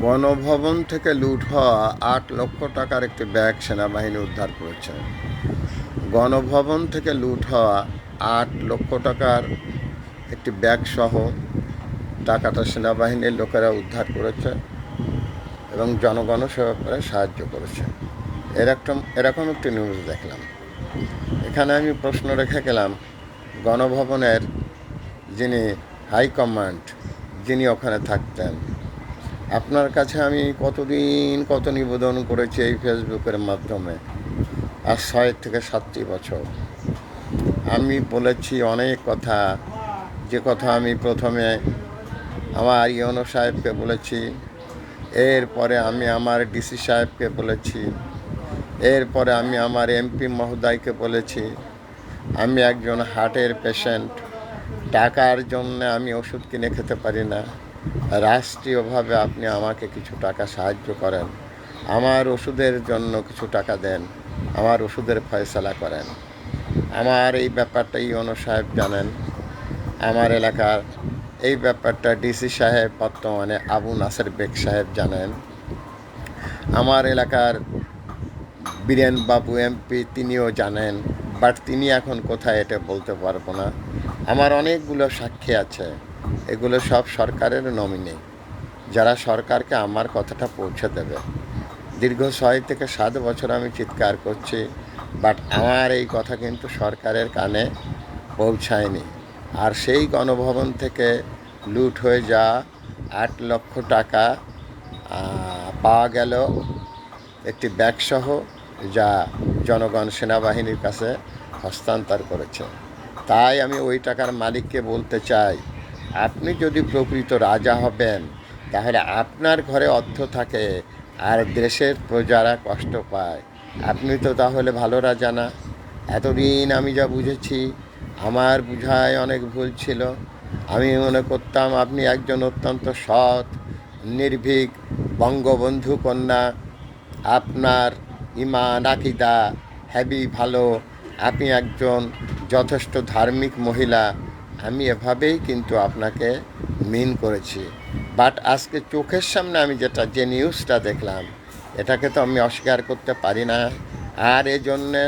গণভবন থেকে লুট হওয়া ৮ লক্ষ টাকার একটি ব্যাগ সেনাবাহিনী উদ্ধার করেছে। গণভবন থেকে লুট হওয়া ৮ লক্ষ টাকার একটি ব্যাগ সহ টাকাটা সেনাবাহিনীর লোকেরা উদ্ধার করেছে এবং জনগণও সে ব্যাপারে সাহায্য করেছে। এরকম একটি নিউজ দেখলাম। এখানে আমি প্রশ্ন রেখে গেলাম, গণভবনের যিনি হাইকমান্ড, যিনি ওখানে থাকতেন, আপনার কাছে আমি কত নিবেদন করেছি এই ফেসবুকের মাধ্যমে, আর ৬ থেকে ৭টি বছর আমি বলেছি অনেক কথা। যে কথা আমি প্রথমে আমার ইউনো সাহেবকে বলেছি, এরপরে আমি আমার ডিসি সাহেবকে বলেছি, এরপরে আমি আমার এমপি মহোদয়কে বলেছি, আমি একজন হার্টের পেশেন্ট, টাকার জন্য আমি ওষুধ কিনে খেতে পারি না, রাষ্ট্রীয়ভাবে আপনি আমাকে কিছু টাকা সাহায্য করেন, আমার ওষুধের জন্য কিছু টাকা দেন, আমার ওষুধের ফয়সালা করেন। আমার এই ব্যাপারটা ইউনো সাহেব জানেন, আমার এলাকার এই ব্যাপারটা ডিসি সাহেব বর্তমানে আবু নাসের বেগ সাহেব জানেন, আমার এলাকার বীরেন বাবু এমপি তিনিও জানেন, বাট তিনি এখন কোথায় এটা বলতে পারবো না। আমার অনেকগুলো সাক্ষী আছে, এগুলো সব সরকারের নমিনি, যারা সরকারকে আমার কথাটা পৌঁছে দেবে। দীর্ঘ ৬ থেকে ৭ বছর আমি চিৎকার করছি, বাট আমার এই কথা কিন্তু সরকারের কানে পৌঁছায়নি। আর সেই গণভবন থেকে লুট হয়ে যাওয়া ৮ লক্ষ টাকা পাওয়া গেল একটি ব্যাগসহ, যা জনগণ সেনাবাহিনীর কাছে হস্তান্তর করেছে। তাই আমি ওই টাকার মালিককে বলতে চাই, আপনি যদি প্রকৃত রাজা হবেন, তাহলে আপনার ঘরে অর্থ থাকে আর দেশের প্রজারা কষ্ট পায়, আপনি তো তাহলে ভালো রাজা না। এতদিন আমি যা বুঝেছি, আমার বুঝায় অনেক ভুল ছিল। আমি মনে করতাম আপনি একজন অত্যন্ত সৎ, নির্ভীক বঙ্গবন্ধু কন্যা, আপনার ইমান আকিদা হেবি ভালো, আপনি একজন যথেষ্ট ধার্মিক মহিলা। আমি এভাবেই কিন্তু আপনাকে মিন করেছি, বাট আজকে চোখের সামনে আমি যে নিউজটা দেখলাম, এটাকে তো আমি অস্বীকার করতে পারি না। আর এজন্যে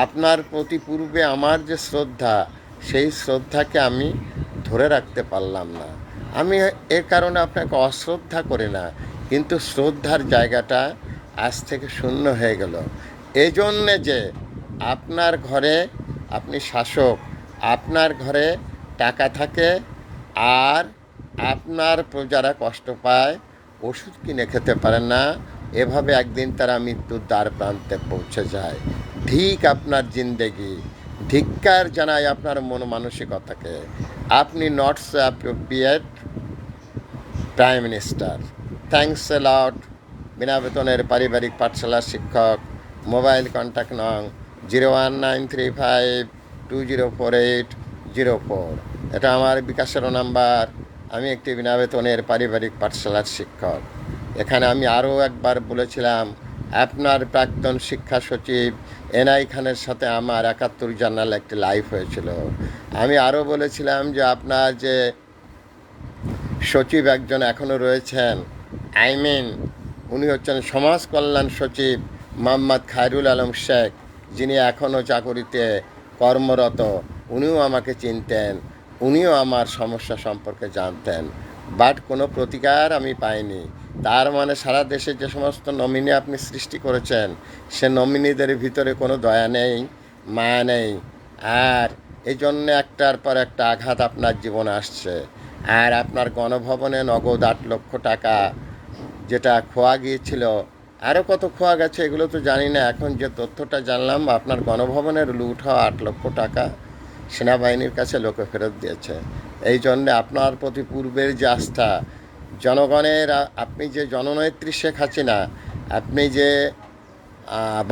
আপনার প্রতি পূর্বে আমার যে শ্রদ্ধা, সেই শ্রদ্ধাকে আমি ধরে রাখতে পারলাম না। আমি এ কারণে আপনাকে অশ্রদ্ধা করি না, কিন্তু শ্রদ্ধার জায়গাটা আজ থেকে শূন্য হয়ে গেল। এই জন্যে যে আপনার ঘরে, আপনি শাসক, আপনার ঘরে টাকা থাকে আর আপনার প্রজারা কষ্ট পায়, ওষুধ কিনে খেতে পারেন না, এভাবে একদিন তারা মৃত্যুর দ্বার প্রান্তে পৌঁছে যায়। ঠিক আপনার জিন্দেগি, ধিক্কার জানায় আপনার মন মানসিকতাকে। আপনি not so appropriate prime minister. Thanks a lot. বিনা বেতনের পারিবারিক পাঠশালার শিক্ষক। মোবাইল কন্ট্যাক্ট নং 01935204804। এটা আমার বিকাশের নাম্বার। আমি একটি বিনা বেতনের পারিবারিক পাঠশালার শিক্ষক। এখানে আমি আরও একবার বলেছিলাম, আপনার প্রাক্তন শিক্ষা সচিব এনআই খানের সাথে আমার ৭১ জার্নাল একটি লাইভ হয়েছিল। আমি আরও বলেছিলাম যে আপনার যে সচিব একজন এখনও রয়েছেন, উনি হচ্ছেন সমাজ কল্যাণ সচিব মোহাম্মদ খায়রুল আলম শেখ, যিনি এখনও চাকরিতে কর্মরত। উনিও আমাকে চিনতেন, উনিও আমার সমস্যা সম্পর্কে জানতেন, বাট কোনো প্রতিকার আমি পাইনি। তার মানে সারা দেশে যে সমস্ত নমিনি আপনি সৃষ্টি করেছেন, সে নমিনিদের ভিতরে কোনো দয়া নেই, মায়া নেই। আর এই জন্যে একটার পর একটা আঘাত আপনার জীবনে আসছে। আর আপনার গণভবনে নগদ ৮ লক্ষ টাকা যেটা খোয়া গিয়েছিল, আরও কত খোয়া গেছে এগুলো তো জানি না। এখন যে তথ্যটা জানলাম, আপনার গণভবনের লুট হওয়া ৮ লক্ষ টাকা সেনাবাহিনীর কাছে লোকে ফেরত দিয়েছে। এই জন্যে আপনার প্রতি পূর্বের যে আস্থা জনগণের, আপনি যে জননেত্রী শেখ হাসিনা, আপনি যে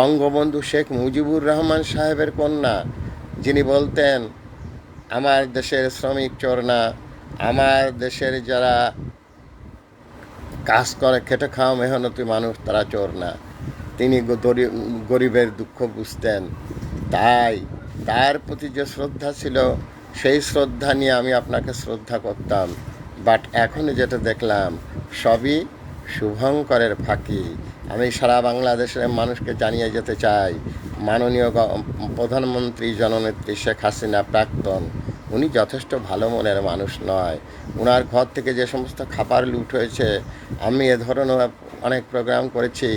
বঙ্গবন্ধু শেখ মুজিবুর রহমান সাহেবের কন্যা, যিনি বলতেন আমার দেশের শ্রমিক চোর না, আমার দেশের যারা কাজ করে খেটে খাওয়া মেহনতি মানুষ তারা চোর না। তিনি গরিবের দুঃখ বুঝতেন, তাই তার প্রতি যে শ্রদ্ধা ছিল, সেই শ্রদ্ধা নিয়ে আমি আপনাকে শ্রদ্ধা করতাম। বাট এখন যেটা দেখলাম, সবই শুভঙ্করের ফাঁকি। আমি সারা বাংলাদেশের মানুষকে জানিয়ে যেতে চাই, মাননীয় প্রধানমন্ত্রী জননেত্রী শেখ হাসিনা প্রাক্তন, উনি যথেষ্ট ভালো মনের মানুষ নয়। ওনার ঘর থেকে যে সমস্ত খাবার লুট হয়েছে, আমি এ ধরনের অনেক প্রোগ্রাম করেছি,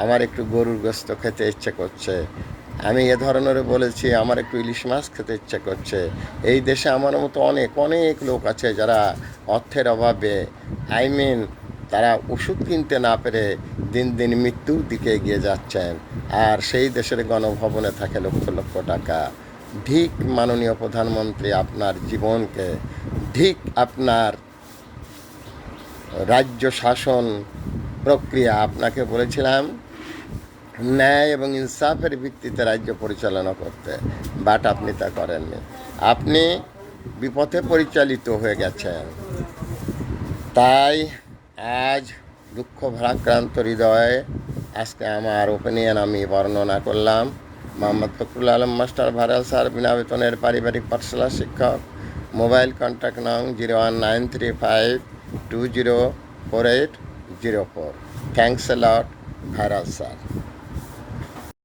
আমার একটু গরুর গোস্ত খেতে ইচ্ছে করছে। আমি এ ধরনের বলেছি আমার একটু ইলিশ মাছ খেতে ইচ্ছে করছে। এই দেশে আমার মতো অনেক অনেক লোক আছে যারা অর্থের অভাবে তারা ওষুধ কিনতে না পেরে দিন দিন মৃত্যুর দিকে এগিয়ে যাচ্ছেন, আর সেই দেশের গণভবনে থাকে লক্ষ লক্ষ টাকা। ঠিক মাননীয় প্রধানমন্ত্রী, আপনার জীবনকে, ঠিক আপনার রাজ্য শাসন প্রক্রিয়া, আপনাকে বলেছিলাম ন্যায় এবং ইনসাফের ভিত্তিতে রাজ্য পরিচালনা করতে, বাট আপনি তা করেননি। আপনি বিপথে পরিচালিত হয়ে গেছেন। তাই আজ দুঃখ ভারাক্রান্ত হৃদয়ে আজকে আমার ওপিনিয়ন আমি বর্ণনা করলাম। Mohammad Fakhrul Alam master, viral sir, বিনা বেতনের পারিবারিক পাঠশালা শিক্ষক। মোবাইল কন্ট্যাক্ট নং 01935204804। Thanks a lot, viral sir.